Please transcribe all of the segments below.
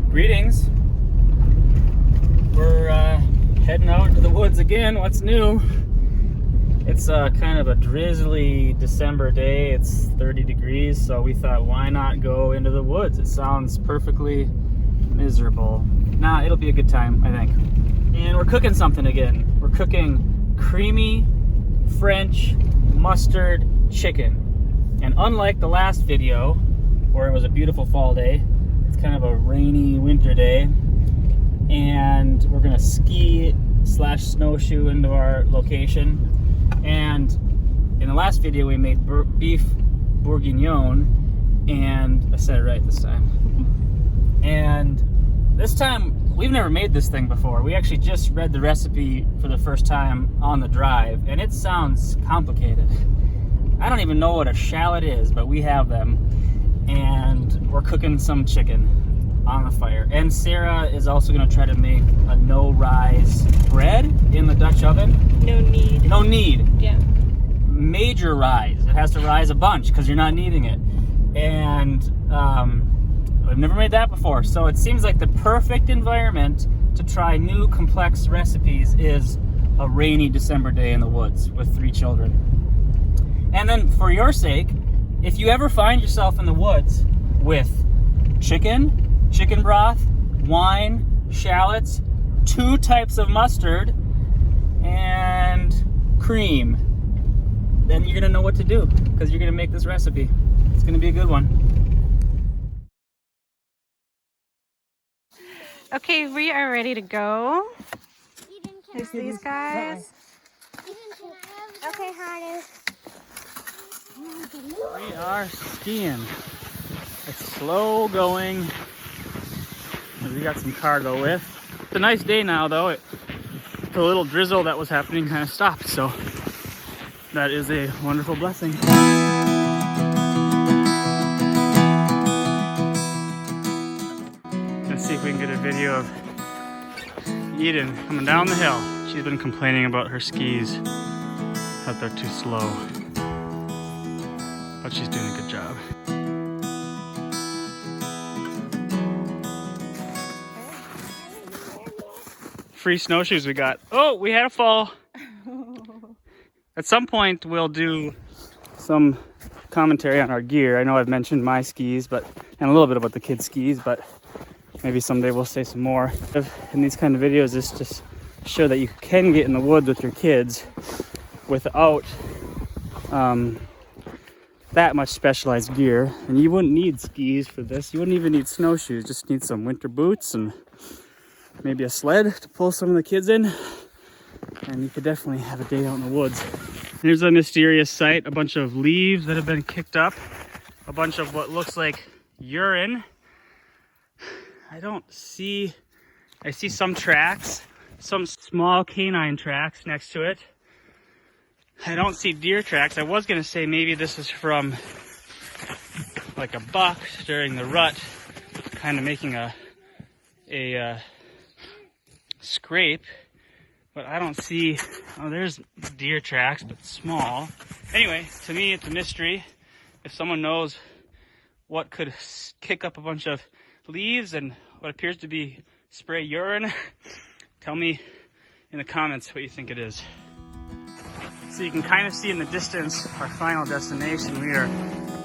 Greetings. We're heading out into the woods again. What's new? It's kind of a drizzly December day. It's 30 degrees, so we thought, why not go into the woods? It sounds perfectly miserable. Nah, it'll be a good time, I think. And we're cooking something again. We're cooking creamy French mustard chicken. And unlike the last video, where it was a beautiful fall day, it's kind of a rainy winter day. And we're gonna ski / snowshoe into our location. And in the last video, we made beef bourguignon, and I said it right this time. And this time, we've never made this thing before. We actually just read the recipe for the first time on the drive, and it sounds complicated. I don't even know what a shallot is, but we have them, and we're cooking some chicken on the fire. And Sarah is also gonna try to make a no-rise bread in the Dutch oven. No need. No need. Yeah. Major rise. It has to rise a bunch because you're not kneading it. And I've never made that before. So it seems like the perfect environment to try new complex recipes is a rainy December day in the woods with 3 children. And then for your sake, if you ever find yourself in the woods with chicken broth, wine, shallots, 2 types of mustard, and cream, then you're gonna know what to do because you're gonna make this recipe. It's gonna be a good one. Okay, we are ready to go. Here's these guys. Okay, honey. We are skiing. It's slow going. We got some cargo with. It's a nice day now, though. The little drizzle that was happening kind of stopped, so that is a wonderful blessing. Let's see if we can get a video of Eden coming down the hill. She's been complaining about her skis, that they're too slow. But she's doing a good job. Free snowshoes we got. Oh, we had a fall. At some point we'll do some commentary on our gear. I know I've mentioned my skis, and a little bit about the kids' skis, but maybe someday we'll say some more. In these kind of videos is just show that you can get in the woods with your kids without that much specialized gear. And you wouldn't need skis for this. You wouldn't even need snowshoes. Just need some winter boots and maybe a sled to pull some of the kids in. And you could definitely have a day out in the woods. Here's a mysterious sight. A bunch of leaves that have been kicked up. A bunch of what looks like urine. I see some tracks. Some small canine tracks next to it. I don't see deer tracks. I was gonna say maybe this is from like a buck during the rut, kind of making a scrape, but I don't see. Oh, there's deer tracks, but small. Anyway, to me it's a mystery. If someone knows what could kick up a bunch of leaves and what appears to be spray urine, tell me in the comments what you think it is. So you can kind of see in the distance our final destination. We are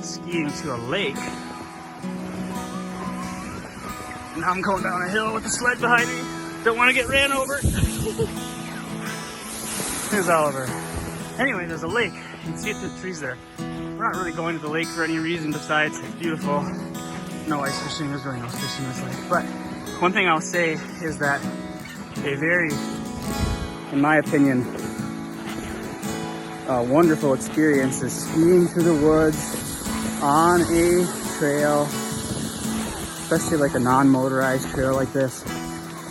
skiing to a lake. Now I'm going down a hill with the sled behind me. Don't want to get ran over. Here's Oliver. Anyway, there's a lake. You can see it through the trees there. We're not really going to the lake for any reason besides it's beautiful. No ice fishing. There's really no fishing in this lake. But one thing I'll say is that a very, in my opinion, a wonderful experience is skiing through the woods on a trail, especially like a non-motorized trail like this,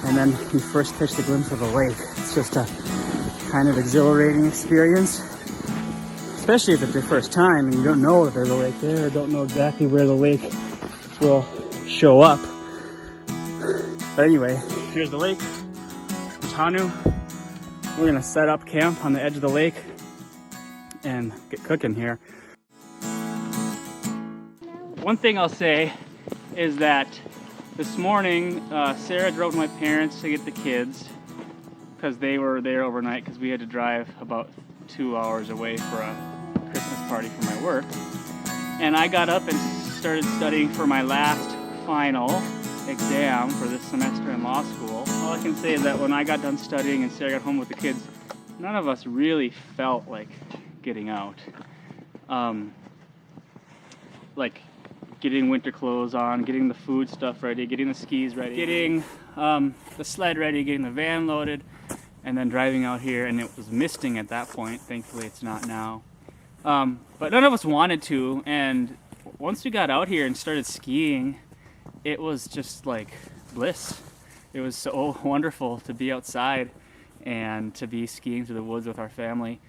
and then you first catch the glimpse of a lake. It's just a kind of exhilarating experience, especially if it's your first time and you don't know if there's a lake there, or don't know exactly where the lake will show up. But anyway, here's the lake, Hanu. We're gonna set up camp on the edge of the lake and get cooking here. One thing I'll say is that This morning, Sarah drove my parents to get the kids because they were there overnight because we had to drive about 2 hours away for a Christmas party for my work. And I got up and started studying for my last final exam for this semester in law school. All I can say is that when I got done studying and Sarah got home with the kids, none of us really felt like getting out. Like getting winter clothes on, getting the food stuff ready, getting the skis ready, getting the sled ready, getting the van loaded, and then driving out here. And it was misting at that point. Thankfully it's not now. But none of us wanted to, and once we got out here and started skiing, it was just like bliss. It was so wonderful to be outside and to be skiing through the woods with our family.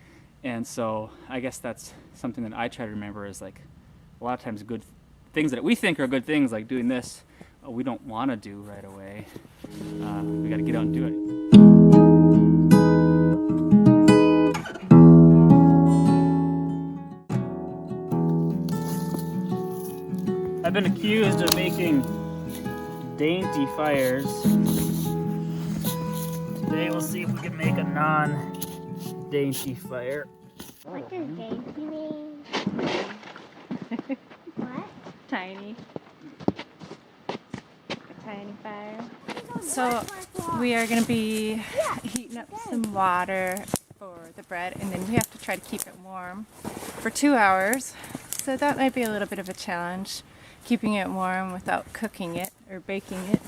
And so I guess that's something that I try to remember is like a lot of times good things that we think are good things, like doing this, we don't want to do right away. We got to get out and do it. I've been accused of making dainty fires. Today we'll see if we can make a non-dainty fire. What does dainty mean? What? Tiny. A tiny fire. So we are going to be heating up some water for the bread, and then we have to try to keep it warm for 2 hours. So that might be a little bit of a challenge, keeping it warm without cooking it or baking it.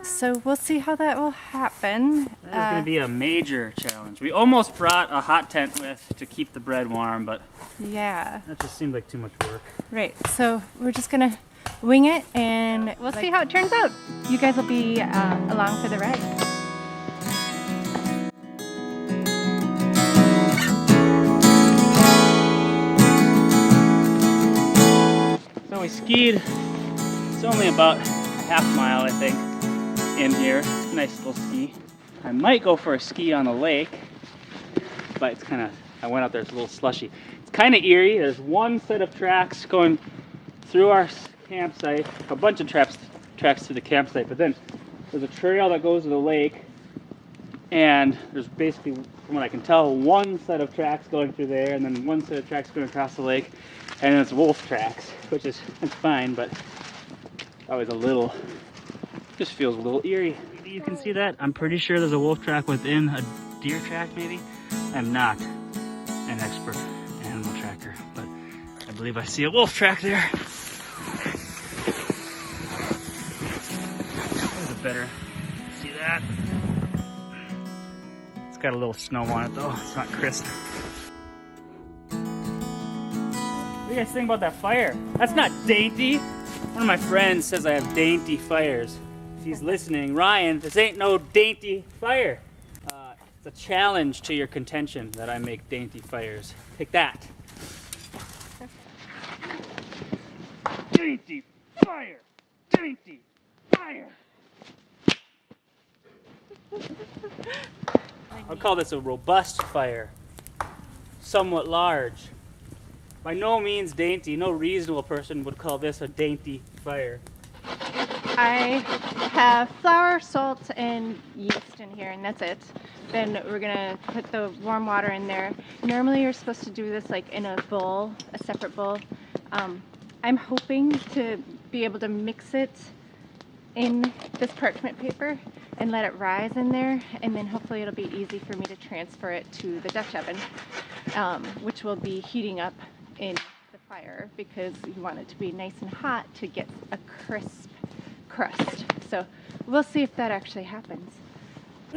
So we'll see how that will happen. That is going to be a major challenge. We almost brought a hot tent with to keep the bread warm, but yeah, that just seemed like too much work. Right, so we're just going to wing it, and we'll see how it turns out. You guys will be along for the ride. So we skied, it's only about half a mile I think in here. Nice little ski. I might go for a ski on the lake, but it's kind of, I went out there, it's a little slushy. It's kind of eerie. There's one set of tracks going through our campsite, a bunch of tracks through the campsite, but then there's a trail that goes to the lake, and there's basically, from what I can tell, one set of tracks going through there, and then one set of tracks going across the lake, and then it's wolf tracks, which is, it's fine, but always a little, just feels a little eerie. Maybe you can see that. I'm pretty sure there's a wolf track within a deer track, maybe. I'm not an expert animal tracker, but I believe I see a wolf track there. There's a better, see that? It's got a little snow on it though, it's not crisp. What do you guys think about that fire? That's not dainty. One of my friends says I have dainty fires. If he's listening, Ryan, this ain't no dainty fire. It's a challenge to your contention that I make dainty fires. Take that. Dainty fire! Dainty fire! I'll call this a robust fire. Somewhat large. By no means dainty. No reasonable person would call this a dainty fire. I have flour, salt, and yeast in here, and that's it. Then we're gonna put the warm water in there. Normally you're supposed to do this like in a bowl, a separate bowl. I'm hoping to be able to mix it in this parchment paper and let it rise in there, and then hopefully it'll be easy for me to transfer it to the Dutch oven, which will be heating up in the fire because you want it to be nice and hot to get a crisp crust. So we'll see if that actually happens.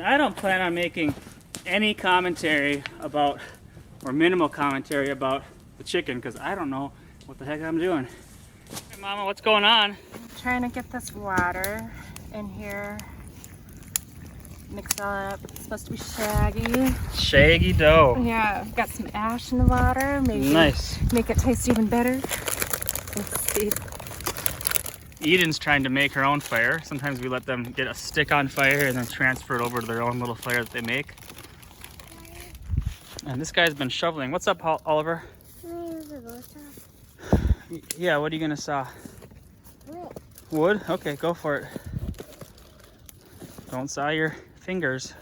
I don't plan on making any commentary about, or minimal commentary about the chicken because I don't know what the heck I'm doing. Hey Mama, what's going on? I'm trying to get this water in here. Mix it all up. It's supposed to be shaggy. Shaggy dough. Yeah, I've got some ash in the water. Maybe nice. Make it taste even better. Let's see. Eden's trying to make her own fire. Sometimes we let them get a stick on fire and then transfer it over to their own little fire that they make. And this guy's been shoveling. What's up, Oliver? Can I use a bow saw? Yeah, what are you gonna saw? Wood? Okay, go for it. Don't saw your fingers.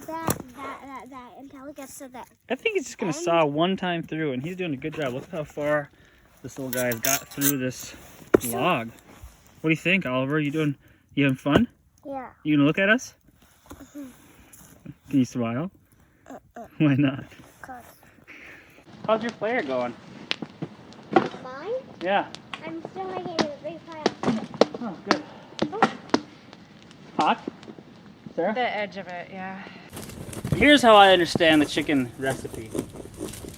That until it gets to that. I think he's just gonna saw one time through, and he's doing a good job. Look how far this little guy's got through this log. What do you think, Oliver? You having fun? Yeah. You gonna look at us? Can you smile? Why not? Cause How's your flare going? mine? Yeah. I'm still making a big pile. Oh, good. Hot? Sarah? The edge of it, yeah. Here's how I understand the chicken recipe.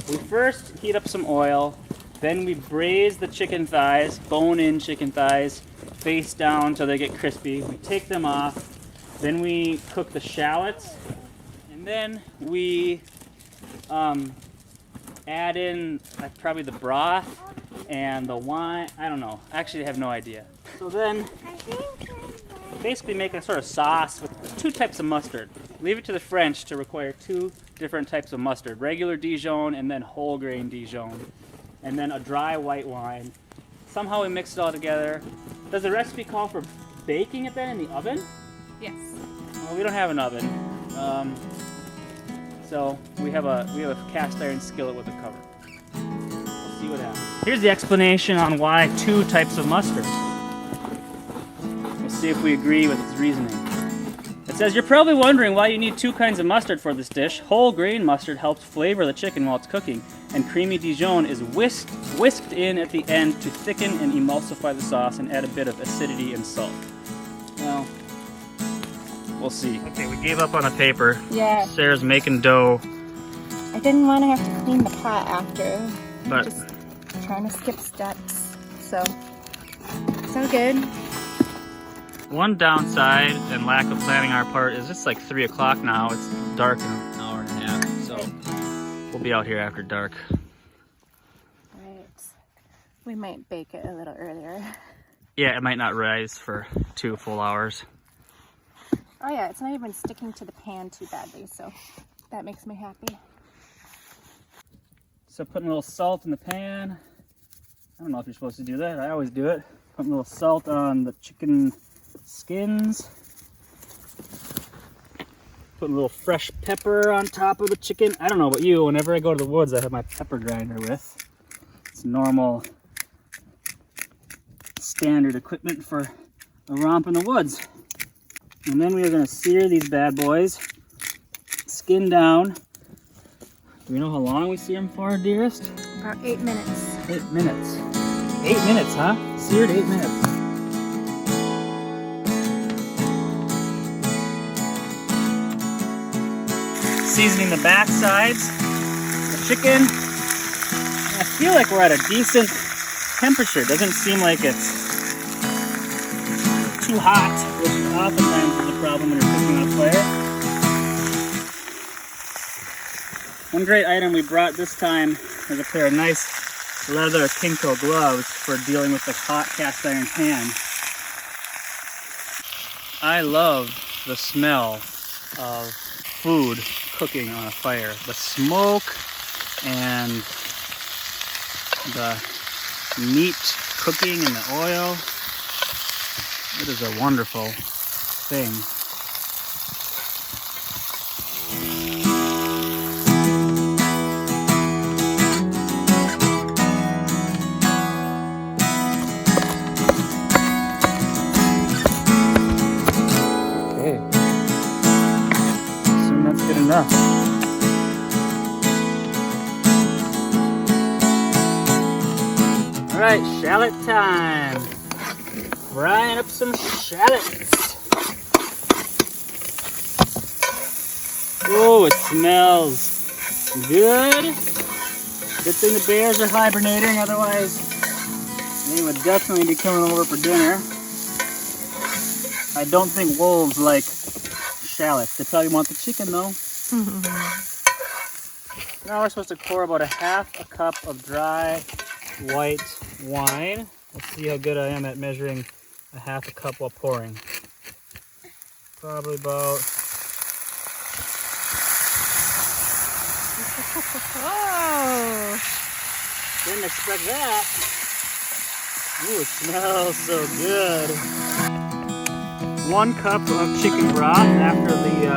We first heat up some oil, then we braise the chicken thighs, bone-in chicken thighs, face down till they get crispy. We take them off, then we cook the shallots, and then we add in probably the broth and the wine. I don't know. Actually, I have no idea. So then, basically make a sort of sauce with 2 types of mustard. Leave it to the French to require 2 different types of mustard. Regular Dijon and then whole grain Dijon. And then a dry white wine. Somehow we mix it all together. Does the recipe call for baking it then in the oven? Yes. Well, we don't have an oven. So we have a cast iron skillet with a cover. We'll see what happens. Here's the explanation on why 2 types of mustard. We'll see if we agree with its reasoning. It says, you're probably wondering why you need 2 kinds of mustard for this dish. Whole grain mustard helps flavor the chicken while it's cooking, and creamy Dijon is whisked in at the end to thicken and emulsify the sauce and add a bit of acidity and salt. Well, we'll see. Okay, we gave up on the paper. Yeah. Sarah's making dough. I didn't want to have to clean the pot after. But just trying to skip steps. So it's all good. one downside and lack of planning our part is it's like 3 o'clock now. It's dark in an hour and a half, so we'll be out here after dark. Right. We might bake it a little earlier. Yeah, it might not rise for 2 full hours. Oh yeah, it's not even sticking to the pan too badly, so that makes me happy. So putting a little salt in the pan. I don't know if you're supposed to do that. I always do it. Putting a little salt on the chicken skins. Putting a little fresh pepper on top of the chicken. I don't know about you, whenever I go to the woods I have my pepper grinder with. It's normal standard equipment for a romp in the woods. And then we are going to sear these bad boys, skin down. Do we know how long we sear them for, dearest? About 8 minutes. 8 minutes. 8 minutes, huh? Seared 8 minutes. Seasoning the back sides, the chicken. I feel like we're at a decent temperature. Doesn't seem like it's too hot, which oftentimes is a problem when you're cooking on a fire. One great item we brought this time is a pair of nice leather Kinko gloves for dealing with the hot cast iron pan. I love the smell of food cooking on a fire. The smoke and the meat cooking in the oil. It is a wonderful thing. Okay. Assume that's good enough. All right, shallot time. Frying up some shallots. Oh, it smells good. Good thing the bears are hibernating, otherwise they would definitely be coming over for dinner. I don't think wolves like shallots. They probably want the chicken though. Now we're supposed to pour about 1/2 cup of dry white wine. Let's see how good I am at measuring 1/2 cup while pouring. Probably about... Whoa! Didn't expect that. Ooh, it smells so good. 1 cup of chicken broth after the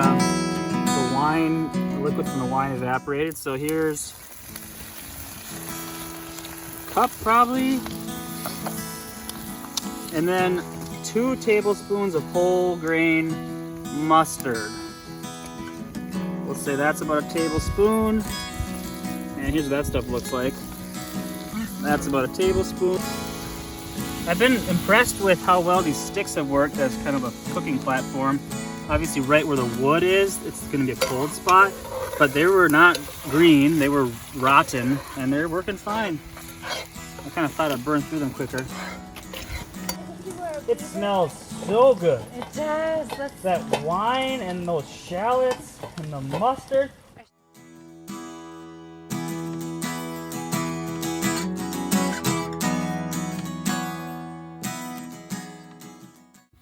wine, the liquid from the wine evaporated. So here's a cup probably. And then 2 tablespoons of whole grain mustard. We'll say that's about a tablespoon. And here's what that stuff looks like. That's about a tablespoon. I've been impressed with how well these sticks have worked as kind of a cooking platform. Obviously right where the wood is, it's gonna be a cold spot, but they were not green, they were rotten, and they're working fine. I kind of thought I'd burn through them quicker. It smells so good. It does. That wine and those shallots and the mustard.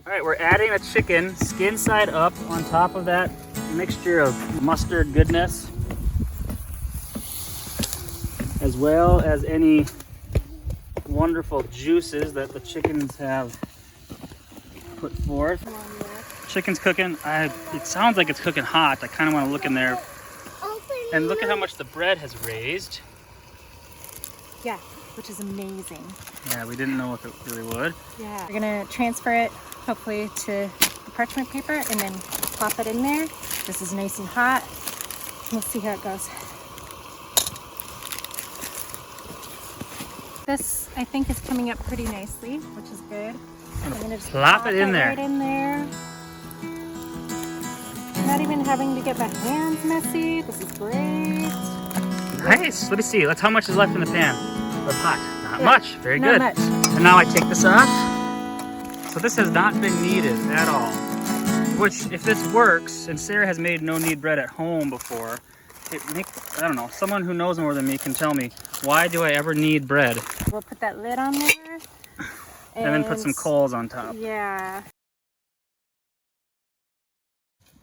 All right, we're adding a chicken skin side up on top of that mixture of mustard goodness, as well as any wonderful juices that the chickens have put forth. Chicken's cooking. It sounds like it's cooking hot. I kind of want to look in there. And look at how much the bread has raised. Yeah, which is amazing. Yeah, we didn't know if it really would. Yeah. We're gonna transfer it hopefully to the parchment paper and then plop it in there. This is nice and hot. We'll see how it goes. This, I think, is coming up pretty nicely, which is good. I'm gonna just plop it in there. Right in there. Not even having to get my hands messy. This is great. Nice. Let me see. How much is left in the pan or pot? Not much. Very Not good. much. And now I take this off. So this has not been kneaded at all. Which, if this works, and Sarah has made no knead bread at home before, I don't know, someone who knows more than me can tell me, why do I ever knead bread? We'll put that lid on there. And then put some coals on top. Yeah.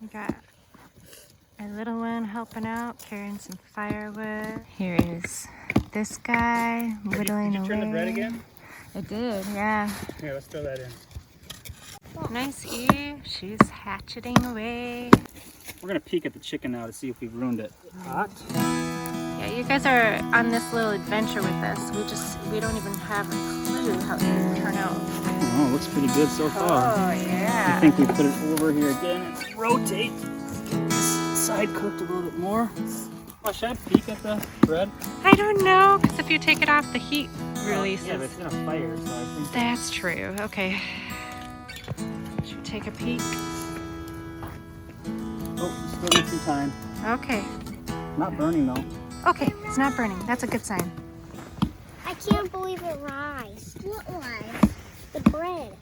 We got our little one helping out, carrying some firewood. Here is this guy whittling away. Did you turn the bread again? It did, yeah. Here, let's throw that in. Nice Eve. She's hatcheting away. We're gonna peek at the chicken now to see if we've ruined it. Hot. Yeah, you guys are on this little adventure with us. We don't even have a clue how it's gonna turn out. Oh, it looks pretty good so far. Oh, yeah. I think we put it over here again and rotate. Get this side cooked a little bit more. Oh, should I peek at the bread? I don't know, because if you take it off, the heat releases. Yeah, but it's gonna fire, so I think That's true. Okay. Should we take a peek? Oh, still need some time. Okay. Not burning though. Okay, it's not burning. That's a good sign. I can't believe it rise. What rise? The bread.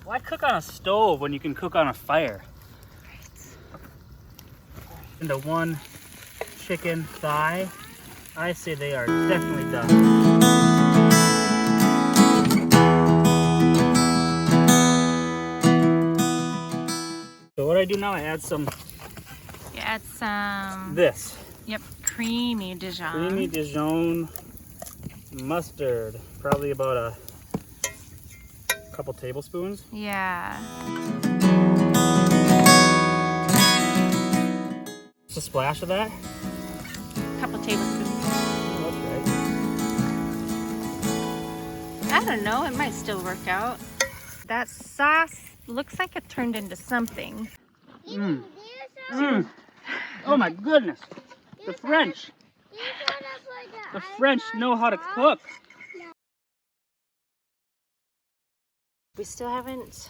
Why cook on a stove when you can cook on a fire? Into 1 chicken thigh. I say they are definitely done. So what I do now, I add some You add some, this yep, creamy Dijon. creamy Dijon mustard, probably about a couple tablespoons. Yeah. Just a splash of that. A couple tablespoons. Oh, that's right. I don't know, it might still work out. That sauce looks like it turned into something. Mm. Mm. Oh my goodness. The French. The French know how to cook. We still haven't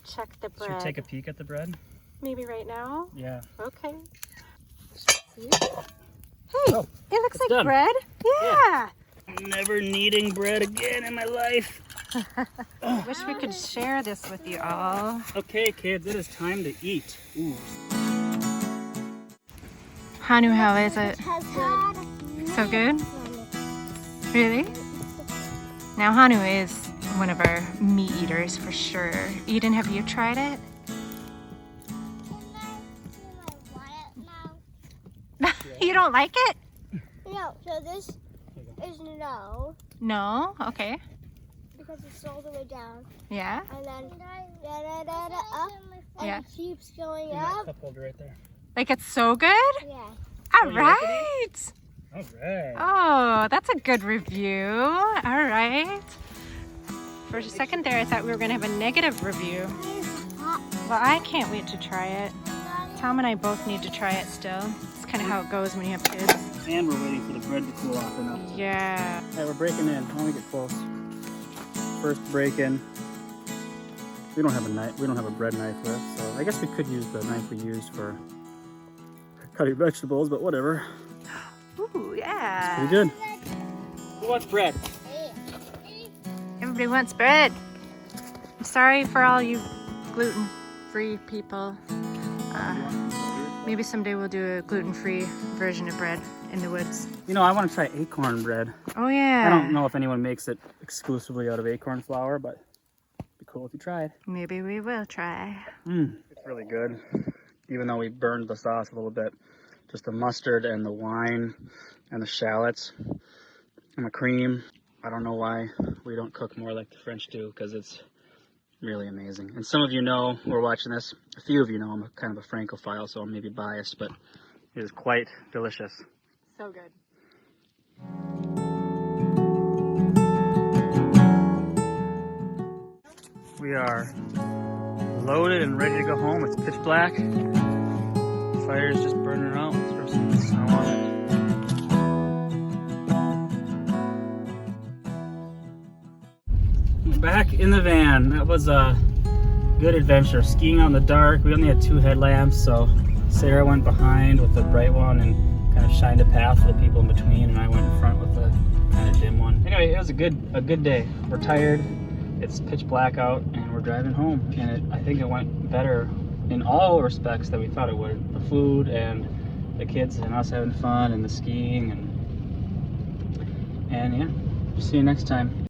checked the bread. Should we take a peek at the bread? Maybe right now? Yeah. Okay. See? Hey, Oh, it looks like done. bread. Yeah. Never kneading bread again in my life. Wish we could share this with you all. Okay, kids, it is time to eat. Ooh. Hanu, how is it? So good? Really? Now Hanu is one of our meat eaters for sure. Eden, have you tried it? You don't like it? No, so this is no. No? Okay. because it's all the way down. Yeah? And then up. And Yeah. it keeps going And that up. cup holder right there. Like it's so good? Yeah. All you like it, right. All right. Oh, that's a good review. All right. For a second there, I thought we were going to have a negative review. Well, I can't wait to try it. Tom and I both need to try it still. It's kind of how it goes when you have kids. And we're waiting for the bread to cool off enough. Yeah. All right, we're breaking in. Why don't we get close? First break in. We don't have a knife. We don't have a bread knife with, so I guess we could use the knife we used for cutting vegetables, but whatever. Ooh, yeah. Pretty good. Who wants bread? Everybody wants bread. I'm sorry for all you gluten-free people. Maybe someday we'll do a gluten-free version of bread in the woods. You know, I want to try acorn bread. Oh yeah. I don't know if anyone makes it exclusively out of acorn flour, but it'd be cool if you tried. Maybe we will try. It's really good, even though we burned the sauce a little bit. Just the mustard and the wine and the shallots and the cream. I don't know why we don't cook more like the French do, because it's really amazing. And some of you know who are watching this, a few of you know I'm a kind of a Francophile, so I'm maybe biased, but it is quite delicious. So good. We are loaded and ready to go home. It's pitch black. Fire's just burning out. Let's throw some snow on it. We're back in the van. That was a good adventure. Skiing out in the dark. We only had 2 headlamps, so Sarah went behind with the bright one and kind of shined a path for the people in between, and I went in front with the kind of dim one. Anyway, it was a good day. We're tired. It's pitch black out, and we're driving home. And I think it went better in all respects that we thought it would. The food and the kids and us having fun and the skiing and yeah. See you next time.